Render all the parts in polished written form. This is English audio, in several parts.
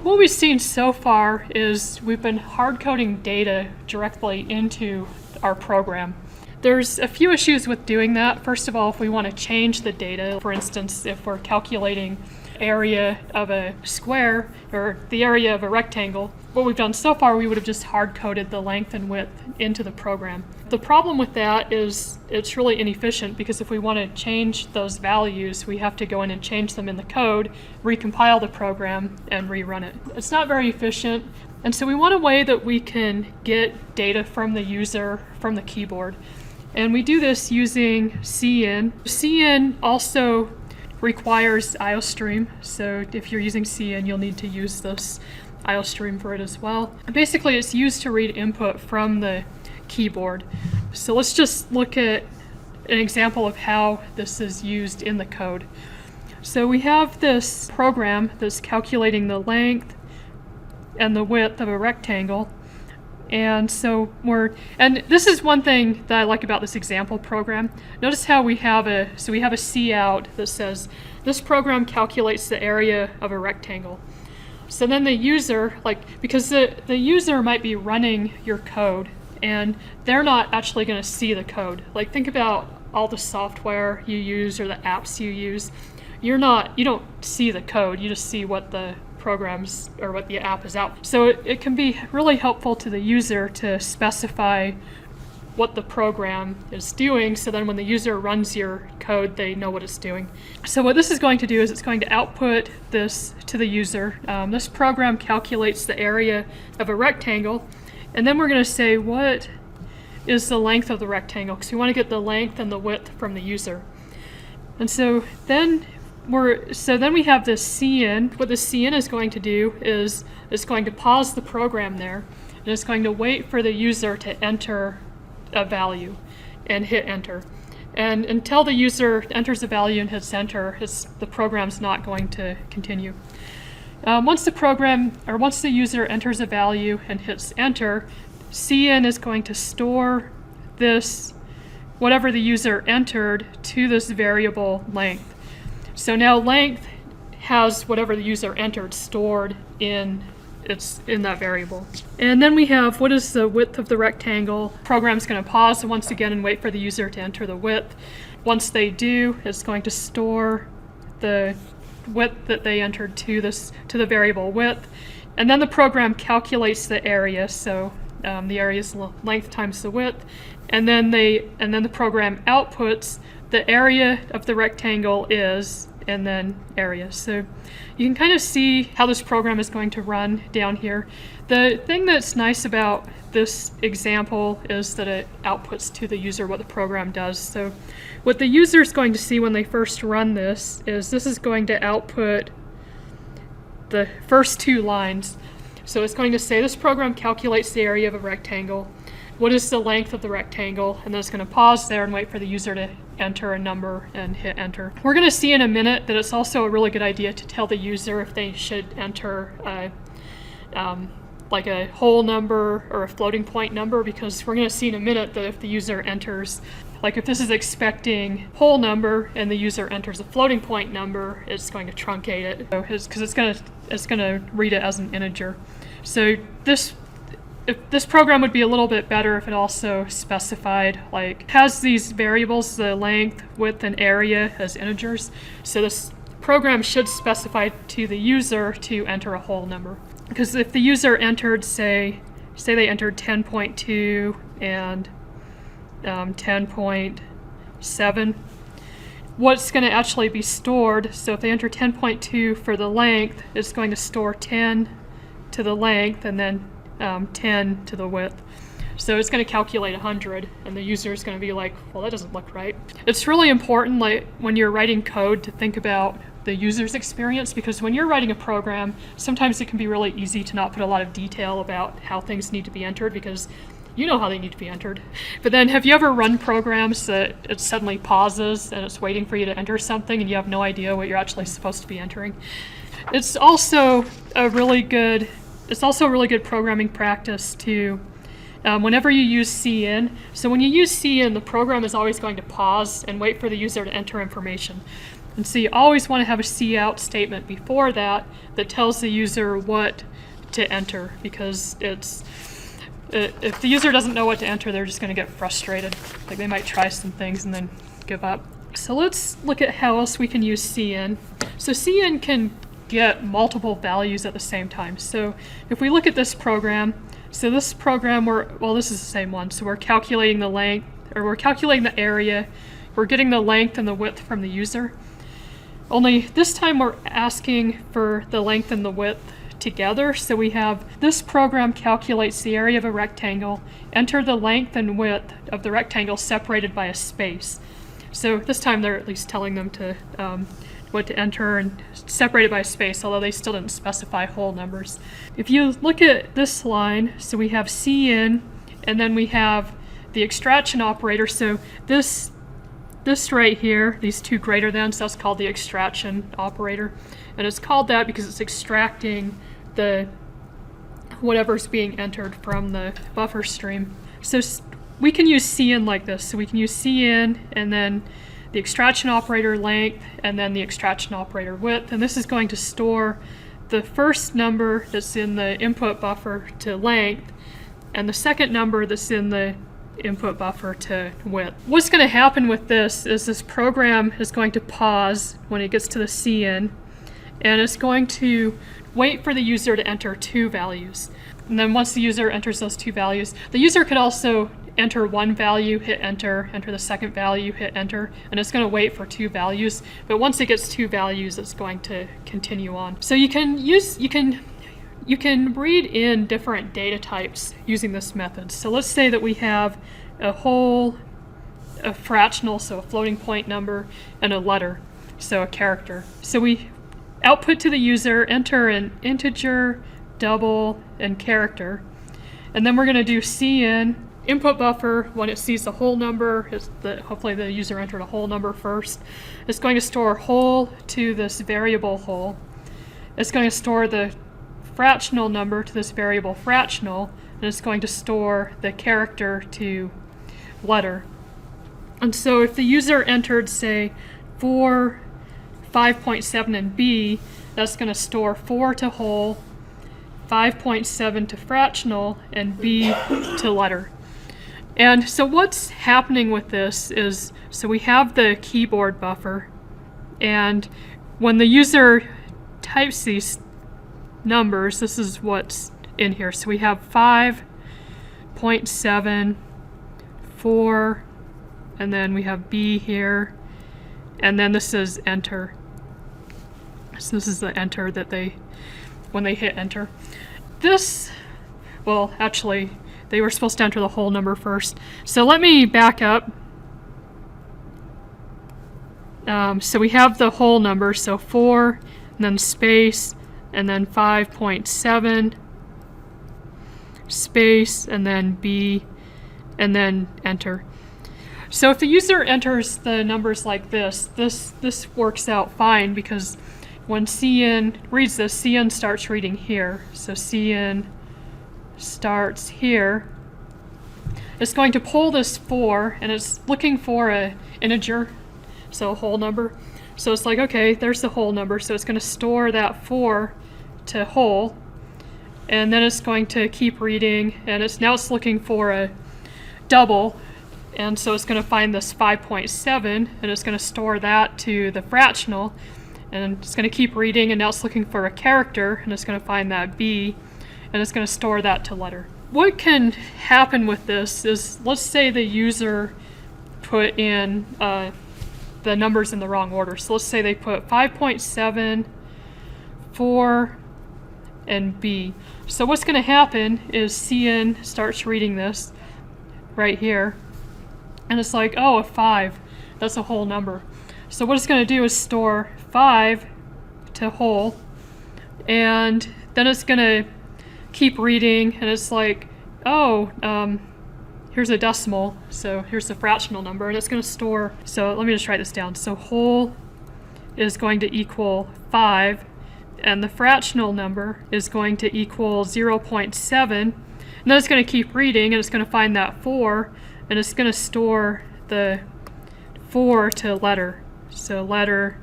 what we've seen so far is we've been hard coding data directly into our program. There's a few issues with doing that. First of all, if we want to change the data, for instance, if we're calculating area of a square or the area of a rectangle, what we've done so far, we would have just hard-coded the length and width into the program. The problem with that is it's really inefficient because if we want to change those values, we have to go in and change them in the code, recompile the program, and rerun it. It's not very efficient, and so we want a way that we can get data from the user from the keyboard. And we do this using cin. Cin also requires IOStream, so if you're using cin, you'll need to use this IOStream for it as well. Basically, it's used to read input from the keyboard. So let's just look at an example of how this is used in the code. So we have this program that's calculating the length and the width of a rectangle. And so and this is one thing that I like about this example program. Notice how we have a cout that says this program calculates the area of a rectangle. So then the user, because the user might be running your code and they're not actually going to see the code. Think about all the software you use or the apps you use. You don't see the code, you just see what the programs or what the app is out. So it can be really helpful to the user to specify what the program is doing, so then when the user runs your code, they know what it's doing. So what this is going to do is it's going to output this to the user. This program calculates the area of a rectangle, and then we're going to say what is the length of the rectangle, because we want to get the length and the width from the user. And so then we have this cin. What the cin is going to do is it's going to pause the program there, and it's going to wait for the user to enter a value and hit enter. And until the user enters a value and hits enter, the program's not going to continue. Once the user enters a value and hits enter, cin is going to store whatever the user entered to this variable length. So now length has whatever the user entered stored in that variable. And then we have what is the width of the rectangle. Program's going to pause once again and wait for the user to enter the width. Once they do, it's going to store the width that they entered to the variable width. And then the program calculates the area, so the area is length times the width. And then the program outputs the area of the rectangle is, and then area. So you can kind of see how this program is going to run down here. The thing that's nice about this example is that it outputs to the user what the program does. So what the user is going to see when they first run this is going to output the first two lines. So it's going to say this program calculates the area of a rectangle. What is the length of the rectangle? And then it's going to pause there and wait for the user to enter a number and hit enter. We're going to see in a minute that it's also a really good idea to tell the user if they should enter like a whole number or a floating point number, because we're going to see in a minute that if the user enters, like if this is expecting whole number and the user enters a floating point number, it's going to truncate it because it's going to read it as an integer. So this program would be a little bit better if it also specified, has these variables, the length, width, and area as integers. So this program should specify to the user to enter a whole number. Because if the user entered, say they entered 10.2 and 10.7, what's going to actually be stored, so if they enter 10.2 for the length, it's going to store 10 to the length and then 10 to the width. So it's going to calculate 100, and the user is going to be like, well, that doesn't look right. It's really important, when you're writing code, to think about the user's experience, because when you're writing a program, sometimes it can be really easy to not put a lot of detail about how things need to be entered, because you know how they need to be entered. But then have you ever run programs that it suddenly pauses and it's waiting for you to enter something and you have no idea what you're actually supposed to be entering? It's also a really good programming practice to whenever you use cin. So when you use cin, the program is always going to pause and wait for the user to enter information. And so you always want to have a cout statement before that that tells the user what to enter, because if the user doesn't know what to enter, they're just going to get frustrated. Like they might try some things and then give up. So let's look at how else we can use cin. So cin can get multiple values at the same time. So if we look at this program, so this program, this is the same one. So we're calculating the length, or we're calculating the area. We're getting the length and the width from the user. Only this time we're asking for the length and the width together. So we have this program calculates the area of a rectangle, enter the length and width of the rectangle separated by a space. So this time they're at least telling them to what to enter and separated by a space, although they still didn't specify whole numbers. If you look at this line, so we have cin, and then we have the extraction operator. So this right here, these two greater than, so that's called the extraction operator. And it's called that because it's extracting the whatever's being entered from the buffer stream. So we can use cin like this. So we can use cin and then the extraction operator length and then the extraction operator width. And this is going to store the first number that's in the input buffer to length and the second number that's in the input buffer to width. What's going to happen with this is this program is going to pause when it gets to the cin, and it's going to wait for the user to enter two values. And then once the user enters those two values, the user could also enter one value, hit enter, enter the second value, hit enter, and it's going to wait for two values. But once it gets two values, it's going to continue on. So you can read in different data types using this method. So let's say that we have a fractional, so a floating point number, and a letter, so a character. So we output to the user, enter an integer, double, and character. And then we're going to do cin, input buffer, when it sees the whole number, hopefully the user entered a whole number first. It's going to store whole to this variable whole. It's going to store the fractional number to this variable fractional, and it's going to store the character to letter. And so if the user entered, say, 4, 5.7 and b, that's going to store 4 to whole, 5.7 to fractional, and b to letter. And so what's happening with this is, so we have the keyboard buffer, and when the user types these numbers, this is what's in here. So we have 5.7, 4, and then we have b here, and then this is enter. So this is the enter that when they hit enter. Actually, they were supposed to enter the whole number first. So let me back up. So we have the whole number, so 4, and then space, and then 5.7, space, and then b, and then enter. So if the user enters the numbers like this works out fine, because when cin reads this, cin starts reading here. So cin starts here. It's going to pull this 4, and it's looking for an integer, so a whole number. So it's like, okay, there's the whole number, so it's going to store that 4 to whole, and then it's going to keep reading, and now it's looking for a double, and so it's going to find this 5.7, and it's going to store that to the fractional, and it's going to keep reading, and now it's looking for a character, and it's going to find that b, and it's going to store that to letter. What can happen with this is, let's say the user put in the numbers in the wrong order. So let's say they put 5.7, 4, and b. So what's going to happen is cin starts reading this right here, and it's like, oh, a 5, that's a whole number. So what it's going to do is store 5 to whole, and then it's going to keep reading, and it's like, oh, here's a decimal, so here's the fractional number, and it's going to store, so let me just write this down. So whole is going to equal 5, and the fractional number is going to equal 0.7, and then it's going to keep reading, and it's going to find that 4, and it's going to store the 4 to letter. So letter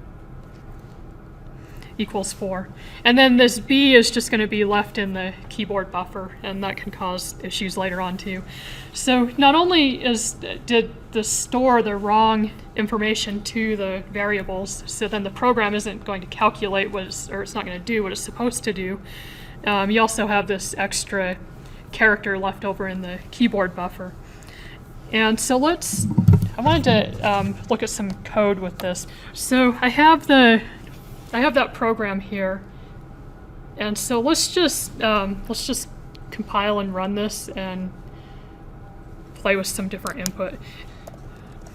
equals 4. And then this B is just going to be left in the keyboard buffer, and that can cause issues later on too. So not only did this store the wrong information to the variables, so then the program isn't going to calculate or it's not going to do what it's supposed to do, you also have this extra character left over in the keyboard buffer. And so I wanted to look at some code with this. So I have that program here, and so let's just compile and run this and play with some different input.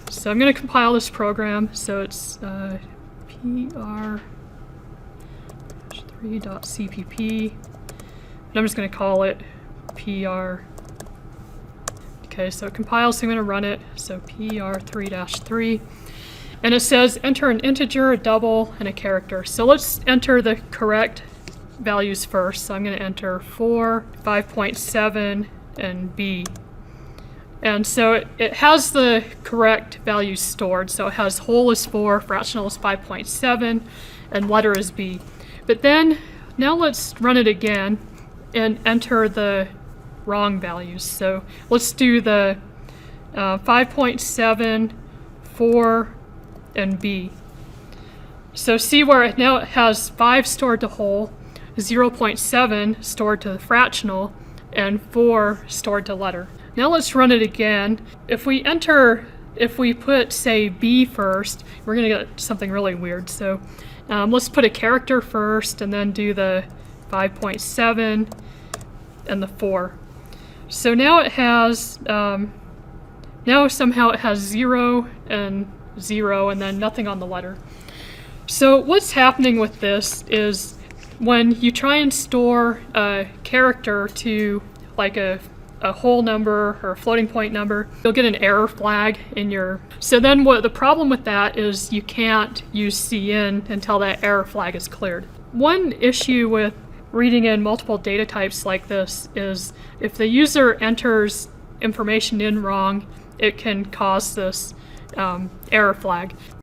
So I'm going to compile this program. So it's pr3.cpp, and I'm just going to call it pr. Okay, so it compiles, so I'm going to run it. So pr3-3, and it says enter an integer, a double, and a character. So let's enter the correct values first. So I'm going to enter 4, 5.7, and b. And so it has the correct values stored. So it has whole is 4, fractional is 5.7, and letter is b. But then, now let's run it again and enter the wrong values. So let's do the 5.7, 4, and b. So see where now it has 5 stored to whole, 0.7 stored to the fractional, and 4 stored to letter. Now let's run it again. If we put, say, b first, we're going to get something really weird. So let's put a character first and then do the 5.7 and the 4. So now it has, now somehow it has 0 and 0 and then nothing on the letter. So what's happening with this is when you try and store a character to like a whole number or a floating point number, you'll get an error flag in your... So then the problem with that is you can't use cin until that error flag is cleared. One issue with reading in multiple data types like this is if the user enters information in wrong, it can cause this error flag.